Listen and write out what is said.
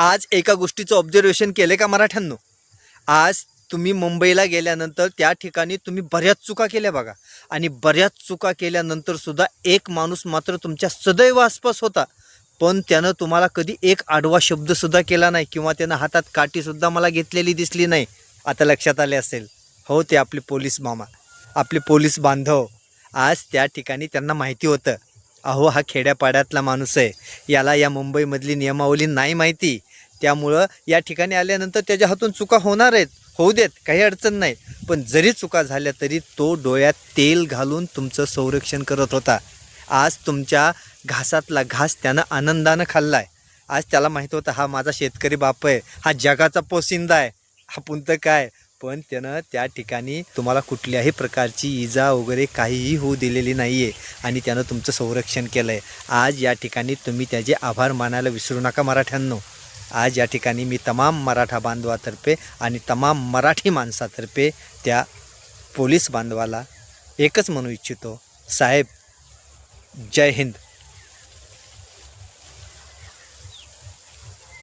आज एका गोष्टीचं ऑब्झर्वेशन केलं का मराठ्यांनो? आज तुम्ही मुंबईला गेल्यानंतर त्या ठिकाणी तुम्ही बऱ्याच चुका केल्या बघा. आणि बऱ्याच चुका केल्यानंतर सुद्धा एक माणूस मात्र तुमच्या सदैव आसपास होता, पण त्यानं तुम्हाला कधी एक आडवा शब्दसुद्धा केला नाही किंवा त्यानं हातात काठीसुद्धा मला घेतलेली दिसली नाही. आता लक्षात आले असेल. हो, ते आपले पोलीस मामा, आपले पोलीस बांधव. आज त्या ठिकाणी त्यांना माहिती होतं, अहो हा खेड्यापाड्यातला माणूस आहे, याला या मुंबईमधली नियमावली नाही माहिती. त्यामुळं या ठिकाणी आल्यानंतर त्याच्या हातून चुका होणार आहेत, होऊ देत, काही अडचण नाही. पण जरी चुका झाल्या तरी तो डोळ्यात तेल घालून तुमचं संरक्षण करत होता. आज तुमच्या घासातला घास त्यानं आनंदानं खाल्ला आहे. आज त्याला माहीत होतं हा माझा शेतकरी बाप आहे, हा जगाचा पोशिंदा आहे, आपण तर काय. पण त्यानं त्या ठिकाणी तुम्हाला कुठल्याही प्रकारची इजा वगैरे काहीही होऊ दिलेली नाही आहे आणि त्यानं तुमचं संरक्षण केलं आहे. आज या ठिकाणी तुम्ही त्याचे आभार मानायला विसरू नका मराठ्यांनो. आज या ठिकाणी मी तमाम मराठा बांधवातर्फे आणि तमाम मराठी माणसातर्फे त्या पोलीस बांधवाला एकच म्हणू इच्छितो, साहेब जय हिंद.